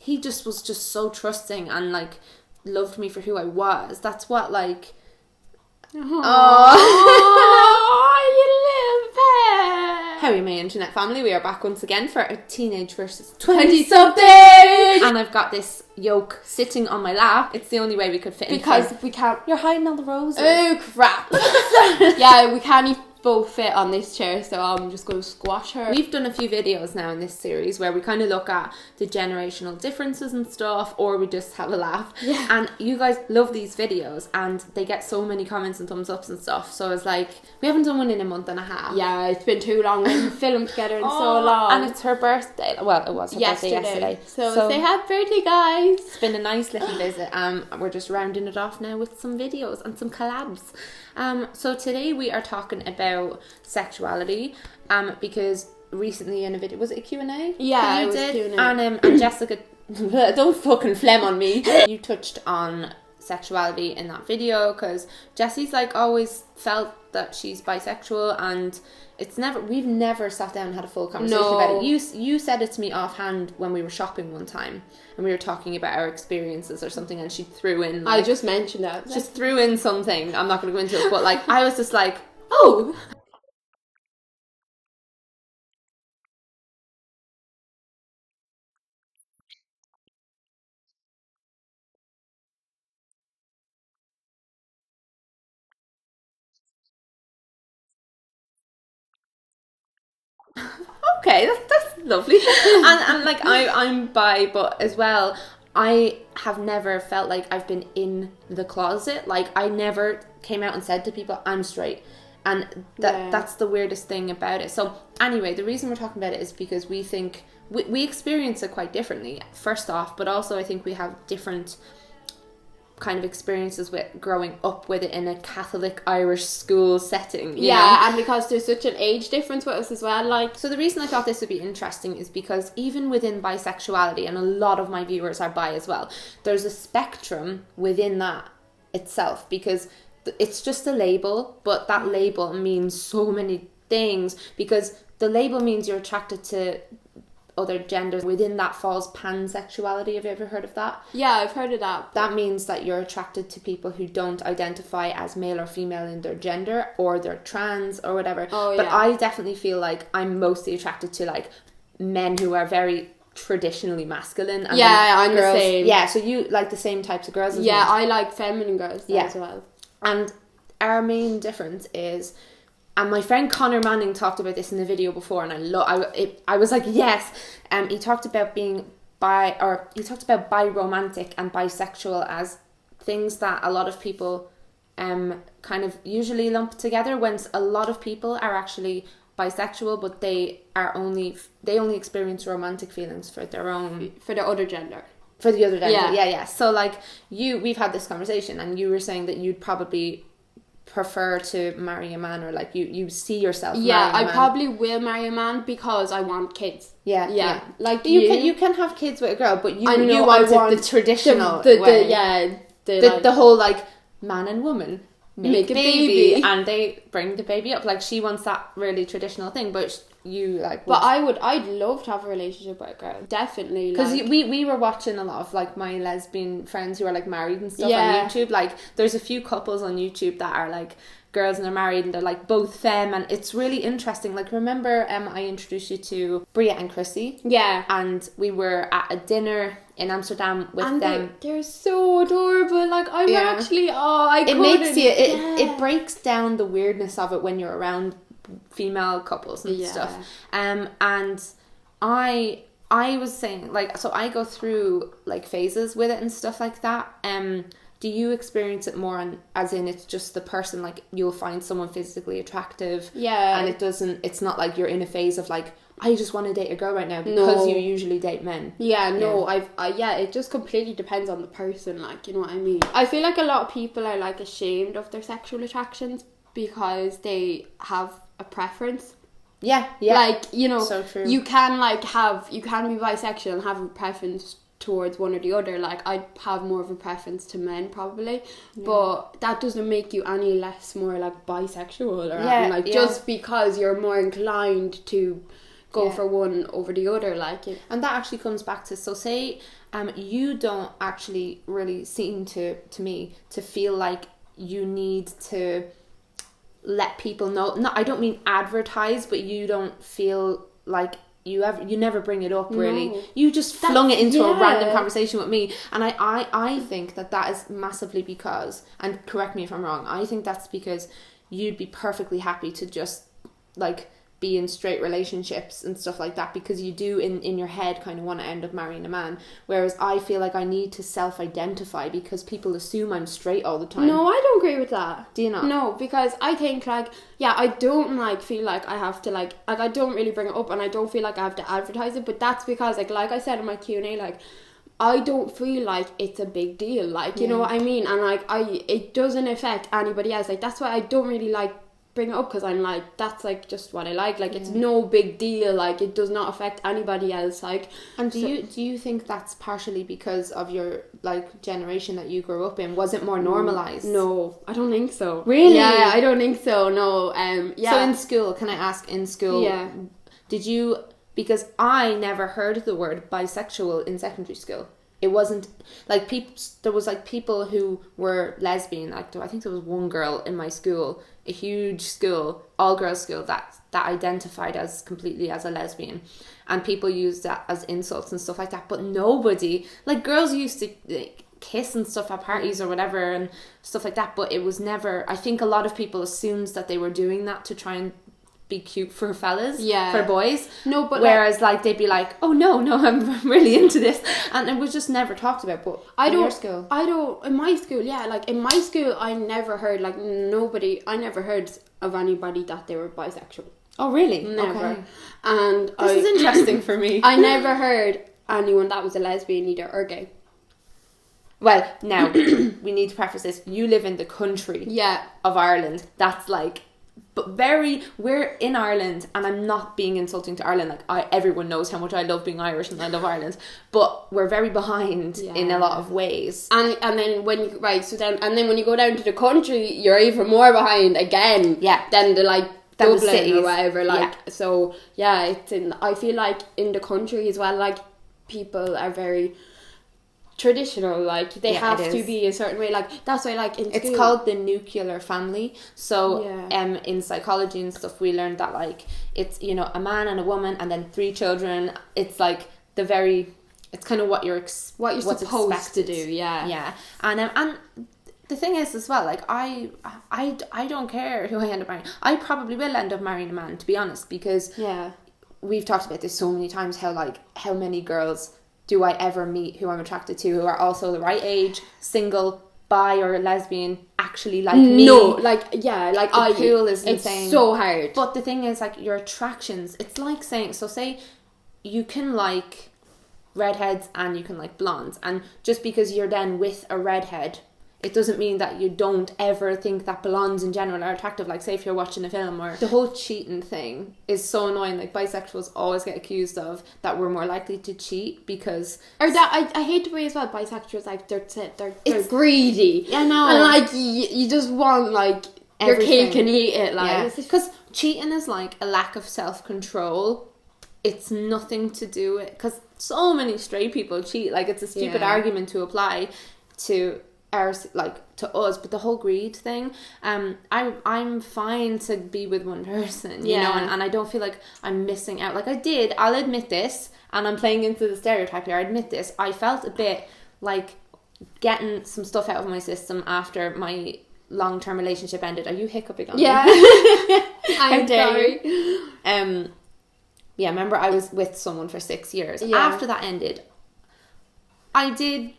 he just was just so trusting and like loved me for who I was. That's what like. Oh, you little pet. Howdy, my internet family. We are back once again for a teenage versus 20-something. And I've got this yoke sitting on my lap. It's the only way we could fit in. Because we can't. You're hiding all the roses. Oh crap. Yeah, we can't both fit on this chair, so I'm just going to squash her. We've done a few videos now in this series where we kind of look at the generational differences and stuff, or we just have a laugh. Yeah. And you guys love these videos and they get so many comments and thumbs ups and stuff. So it's like, we haven't done one in a month and a half. Yeah, it's been too long. We haven't filmed together in so long. And it's her birthday. Well, it was her birthday yesterday. So say happy birthday, guys. It's been a nice little visit. We're just rounding it off now with some videos and some collabs. So today we are talking about sexuality, because recently in a video, was it a Q&A? Yeah, you it was did? Q&A. And Jessica, don't fucking phlegm on me. You touched on sexuality in that video because Jessie's like always felt that she's bisexual, and we've never sat down and had a full conversation about it. You said it to me offhand when we were shopping one time and we were talking about our experiences or something, and she threw in like, I just mentioned that. just threw in something. I'm not going to go into it, but like I was just like, oh. Okay, that's lovely. and like I'm bi, but as well, I have never felt like I've been in the closet. Like I never came out and said to people I'm straight, and that's the weirdest thing about it. So anyway, the reason we're talking about it is because we think we experience it quite differently, first off, but also I think we have different kind of experiences with growing up with it in a Catholic Irish school setting. You know? And because there's such an age difference with us as well. Like, so the reason I thought this would be interesting is because even within bisexuality, and a lot of my viewers are bi as well, there's a spectrum within that itself, because it's just a label, but that label means so many things, because the label means you're attracted to other genders. Within that falls pansexuality. Have you ever heard of that? Yeah, I've heard of that. That means that you're attracted to people who don't identify as male or female in their gender, or they're trans or whatever. But I definitely feel like I'm mostly attracted to like men who are very traditionally masculine. And I'm girls, the same. Yeah, so you like the same types of girls as me. I like feminine girls as well. And our main difference is, and my friend Connor Manning talked about this in the video before, and I was like, yes. He talked about being bi-romantic and bisexual as things that a lot of people kind of usually lump together, when a lot of people are actually bisexual, but they only experience romantic feelings for the other gender. For the other gender, yeah. So like we've had this conversation, and you were saying that you'd probably prefer to marry a man, or like you see yourself marrying a man. probably will marry a man because I want kids. Like you can have kids with a girl, but you want the traditional way. The whole like man and woman make a baby and they bring the baby up. Like she wants that really traditional thing, but you like. But I'd love to have a relationship with a girl, definitely. Because we were watching a lot of like my lesbian friends who are like married and stuff on YouTube. Like there's a few couples on YouTube that are like girls and they're married and they're like both femme, and it's really interesting. Like remember I introduced you to Bria and Chrissy, and we were at a dinner in Amsterdam with them. They're so adorable. Like I'm actually it breaks down the weirdness of it when you're around female couples and stuff. And I was saying, like, so I go through like phases with it and stuff like that. Do you experience it more as in it's just the person, like you'll find someone physically attractive, and it's not like you're in a phase of like I just want to date a girl right now, because you usually date men. It just completely depends on the person, like, you know what I mean. I feel like a lot of people are like ashamed of their sexual attractions because they have a preference. Like, you know, so true. You can be bisexual and have a preference towards one or the other. Like I'd have more of a preference to men probably, but that doesn't make you any less more like bisexual or anything. Like just because you're more inclined to go for one over the other, like. And that actually comes back to, so say you don't actually really seem to me to feel like you need to let people know, no, I don't mean advertise, but you don't feel like you never bring it up really. No. You just flung it into a random conversation with me, and I think that is massively because, and correct me if I'm wrong, I think that's because you'd be perfectly happy to just like be in straight relationships and stuff like that, because you do in your head kind of want to end up marrying a man, whereas I feel like I need to self-identify because people assume I'm straight all the time. No, I don't agree with that. Do you not? No, because I think like, yeah, I don't like feel like I have to like I don't really bring it up, and I don't feel like I have to advertise it, but that's because like I said in my Q&A, like I don't feel like it's a big deal, like, you know what I mean, and like it doesn't affect anybody else, like that's why I don't really like bring it up, because I'm like, that's like just what I like it's no big deal, like it does not affect anybody else, like. And do you think that's partially because of your like generation that you grew up in? Was it more normalized? No, I don't think so. Really? Yeah, I don't think so. No. Yeah. So in school, can I ask, in school, did you, because I never heard the word bisexual in secondary school. It wasn't like there was like people who were lesbian, like I think there was one girl in my school, a huge school, all girls school, that identified as completely as a lesbian, and people used that as insults and stuff like that, but nobody, like girls used to like kiss and stuff at parties or whatever and stuff like that, but it was never, I think a lot of people assumed that they were doing that to try and be cute for fellas, for boys. No, but whereas like they'd be like, oh no, I'm really into this, and it was just never talked about. But in my school, like in my school, I never heard like I never heard of anybody that they were bisexual. Oh really? Never. Okay. And this is interesting for me. I never heard anyone that was a lesbian either or gay. Well, now we need to preface this. You live in the country of Ireland. That's like. But we're in Ireland, and I'm not being insulting to Ireland. Like everyone knows how much I love being Irish and I love Ireland, but we're very behind in a lot of ways. And then when you when you go down to the country, you're even more behind again. Yeah. Than the Dublin or whatever. So it's I feel like in the country as well, like people are very traditional, like they have to be a certain way, like that's why like in school, it's called the nuclear family. So in psychology and stuff we learned that like it's, you know, a man and a woman and then 3 children. It's like it's kind of what you're supposed to do. And the thing is as well, like I don't care who I end up marrying. I probably will end up marrying a man, to be honest, because we've talked about this so many times, how many girls do I ever meet who I'm attracted to who are also the right age, single, bi or lesbian, actually like me? No, the pool is insane. It's so hard. But the thing is, like, your attractions, it's like saying, so say you can like redheads and you can like blondes, and just because you're then with a redhead, it doesn't mean that you don't ever think that blondes in general are attractive. Like, say if you're watching a film, or the whole cheating thing is so annoying. Like, bisexuals always get accused of that we're more likely to cheat because... Or that, I hate the way as well, bisexuals, like, they're greedy. Yeah, no. And, like, you just want, like, everything. Your cake and eat it. Like, because cheating is, like, a lack of self-control. It's nothing to do with... Because so many straight people cheat. Like, it's a stupid argument to apply to... to us, but the whole greed thing, I'm fine to be with one person, you know, and I don't feel like I'm missing out. Like I'll admit this, and I'm playing into the stereotype here, I admit this, I felt a bit like getting some stuff out of my system after my long-term relationship ended. Are you hiccuping on me? I'm sorry. Remember I was with someone for 6 years. After that ended, I did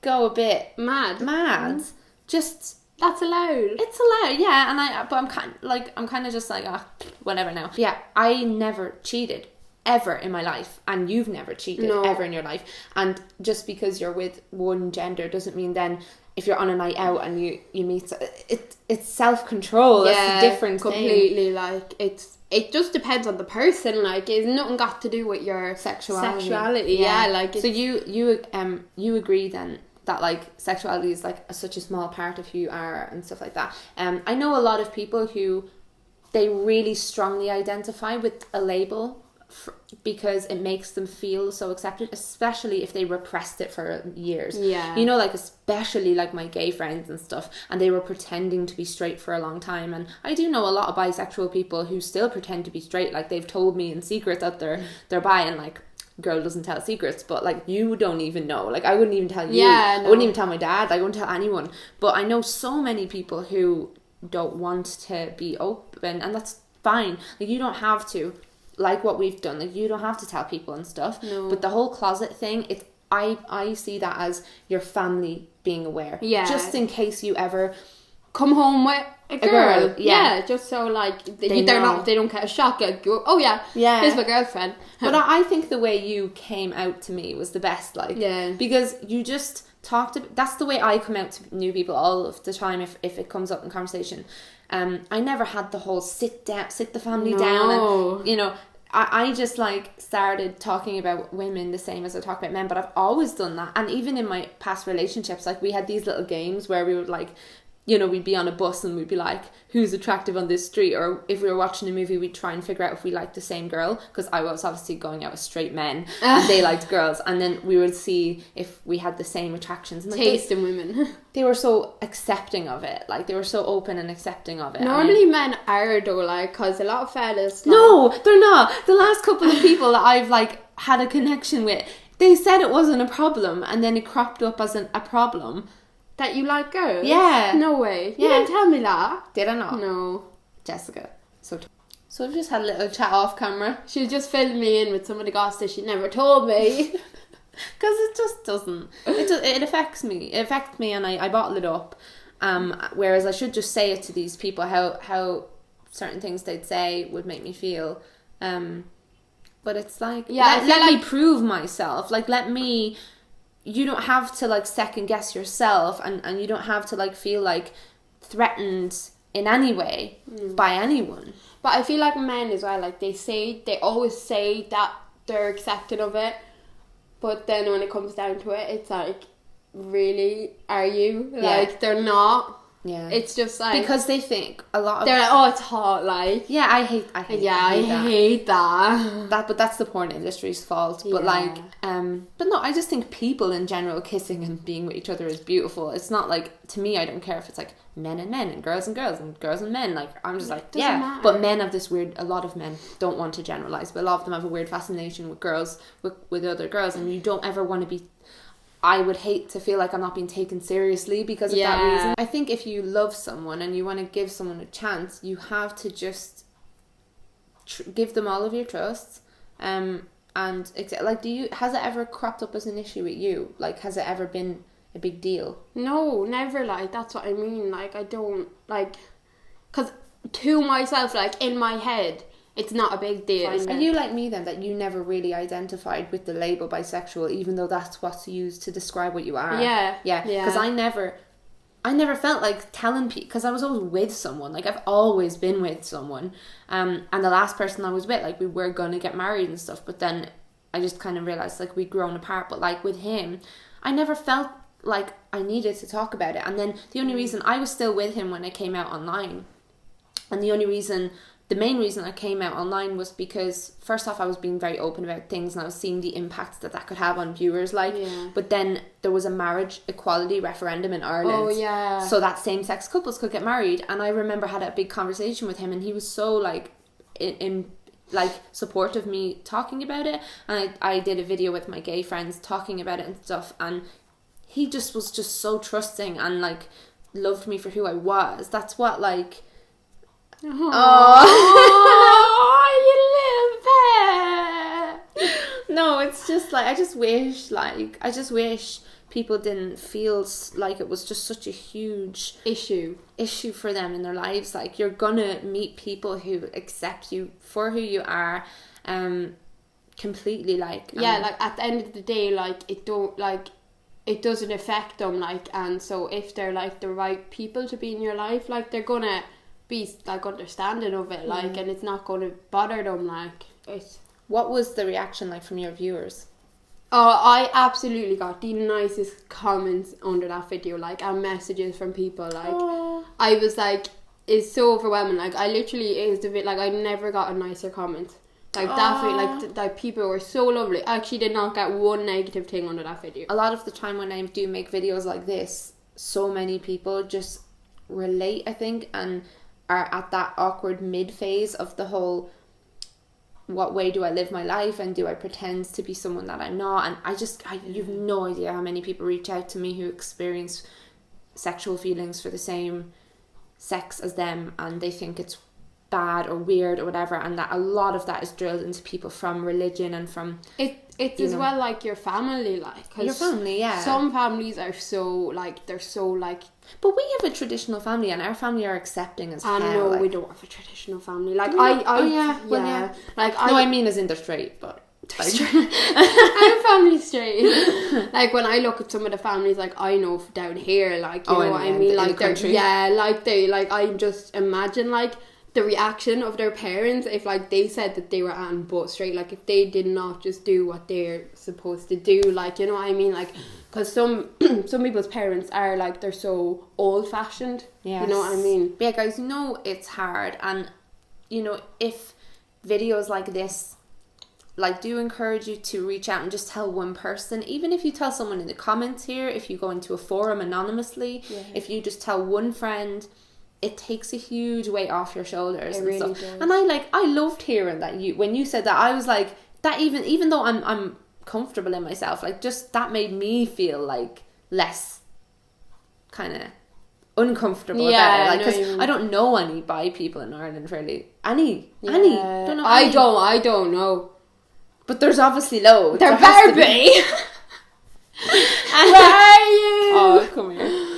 go a bit mad. Just, that's allowed. It's allowed, but I'm kind of just like, whatever now. Yeah, I never cheated ever in my life, and you've never cheated ever in your life. And just because you're with one gender doesn't mean then if you're on a night out and you meet, it's self-control. That's the difference. Completely. Like it just depends on the person. Like, it's nothing got to do with your sexuality. So you agree then that like sexuality is like such a small part of who you are and stuff like that. I know a lot of people who they really strongly identify with a label because it makes them feel so accepted, especially if they repressed it for years. Yeah. You know, like, especially like my gay friends and stuff, and they were pretending to be straight for a long time. And I do know a lot of bisexual people who still pretend to be straight. Like, they've told me in secret that they're bi, and like, girl doesn't tell secrets, but like, you don't even know. Like, I wouldn't even tell you. Yeah, no. I wouldn't even tell my dad. I wouldn't tell anyone. But I know so many people who don't want to be open, and that's fine. Like, you don't have to, like what we've done. Like, you don't have to tell people and stuff. No. But the whole closet thing, it's I see that as your family being aware. Yeah. Just in case you ever come home with a girl. Yeah. Just so like They don't get a shock. Like, oh yeah, here's my girlfriend. But I think the way you came out to me was the best. Like, yeah, because you just talked. That's the way I come out to new people all of the time. If it comes up in conversation, I never had the whole sit the family down, and you know. I just like started talking about women the same as I talk about men, but I've always done that. And even in my past relationships, like, we had these little games where we would, like, you know, we'd be on a bus and we'd be like, who's attractive on this street? Or if we were watching a movie, we'd try and figure out if we liked the same girl, because I was obviously going out with straight men and they liked girls, and then we would see if we had the same attractions. And, like, taste in women. They were so accepting of it. Like, they were so open and accepting of it. Normally men are though, like, because a lot of fellas... Like, no, they're not. The last couple of people that I've, like, had a connection with, they said it wasn't a problem, and then it cropped up as a problem. That you like girls? Yeah. No way. You Yeah. didn't tell me that. Did I not? No. Jessica. So we've just had a little chat off camera. She just filled me in with some of the gossip she never told me. Because it just doesn't. It affects me. It affects me, and I bottle it up. Whereas I should just say it to these people, how certain things they'd say would make me feel. But it's like, yeah, let me prove myself. Like, let me... You don't have to, like, second guess yourself, and you don't have to, like, feel like threatened in any way by anyone. But I feel like men as well, like, they always say that they're accepting of it, but then when it comes down to it, it's like, really, are you? Like, they're not. Yeah. It's just like... Because they think a lot of... They're like, oh, it's hot, like... Yeah, I hate that. I hate that. But that's the porn industry's fault. But, like, but no, I just think people in general kissing and being with each other is beautiful. It's not like, to me, I don't care if it's like men and girls and girls and girls and men. Like, I'm just like, doesn't matter. But men have this weird... A lot of men don't want to generalise, but a lot of them have a weird fascination with girls, with other girls, and you don't ever want to be... I would hate to feel like I'm not being taken seriously because of that reason. I think if you love someone and you want to give someone a chance, you have to just give them all of your trust. And like, has it ever cropped up as an issue with you? Like, has it ever been a big deal? No, never. Like, that's what I mean. Like, I don't, like, because to myself, like, in my head, it's not a big deal. Are you like me then, that you never really identified with the label bisexual, even though that's what's used to describe what you are? Yeah. Because I never felt like telling people, because I was always with someone. Like, I've always been with someone. And the last person I was with, like, we were going to get married and stuff, but then I just kind of realised, like, we'd grown apart. But, like, with him, I never felt like I needed to talk about it. And then the only reason I was still with him when I came out online, and the main reason I came out online was because, first off, I was being very open about things, and I was seeing the impacts that could have on viewers, like. Yeah. But then there was a marriage equality referendum in Ireland. Oh, yeah. So that same-sex couples could get married. And I remember I had a big conversation with him, and he was so, like, in like, support of me talking about it. And I did a video with my gay friends talking about it and stuff, and he just was just so trusting and, like, loved me for who I was. That's what, like... Oh, you little pet. No, it's just like, I just wish people didn't feel like it was just such a huge issue for them in their lives. Like, you're gonna meet people who accept you for who you are, completely, like. Like, at the end of the day, like, it doesn't affect them, like, and so if they're, like, the right people to be in your life, like, they're gonna be, like, understanding of it, like, and it's not going to bother them, like. What was the reaction like from your viewers? Oh, I absolutely got the nicest comments under that video, like, and messages from people, like. Aww. I was like, it's so overwhelming, like, I literally is the bit, like, I never got a nicer comment. Like that people were so lovely. I actually did not get one negative thing under that video. A lot of the time when I do make videos like this, so many people just relate, I think, and are at that awkward mid phase of the whole, what way do I live my life, and do I pretend to be someone that I'm not? And you have no idea how many people reach out to me who experience sexual feelings for the same sex as them, and they think it's bad or weird or whatever, and that a lot of that is drilled into people from religion and from it's as well like your family, like, cause your family, yeah. Some families are so like, they're so like, but we have a traditional family, and our family are accepting as hell. No, like, we don't have a traditional family. Like yeah. Like I mean as in they're straight, but like, I'm family straight. Like when I look at some of the families like I know down here, like, you know what I mean, like they're like I just imagine like the reaction of their parents if like they said that they were on both straight, like if they did not just do what they're supposed to do, like, you know what I mean, like, because some people's parents are like, they're so old fashioned. Yes. You know what I mean? Yeah, guys, you know it's hard, and you know, if videos like this like do encourage you to reach out and just tell one person, even if you tell someone in the comments here, if you go into a forum anonymously, if you just tell one friend, it takes a huge weight off your shoulders. It and really stuff. Does. And I loved hearing that when you said that, I was like, that even though I'm comfortable in myself, like, just that made me feel like less kind of uncomfortable about it, like, because I don't know any bi people in Ireland really. Any don't know any. I don't know, but there's obviously loads. They're Barbie. Where are you? Oh, come here.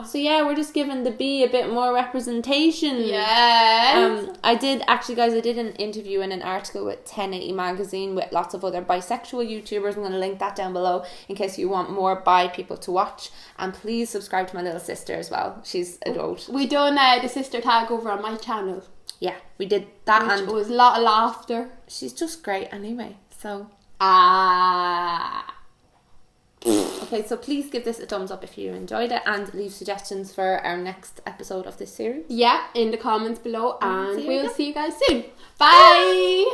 So yeah, we're just giving the B a bit more representation. Yes. I did an interview in an article with 1080 magazine with lots of other bisexual YouTubers. I'm going to link that down below in case you want more bi people to watch. And please subscribe to my little sister as well. She's a dote. We done the sister tag over on my channel. Yeah, we did that, which and it was a lot of laughter. She's just great anyway. So okay, so please give this a thumbs up if you enjoyed it, and leave suggestions for our next episode of this series. Yeah, in the comments below, and we'll see you guys soon. Bye!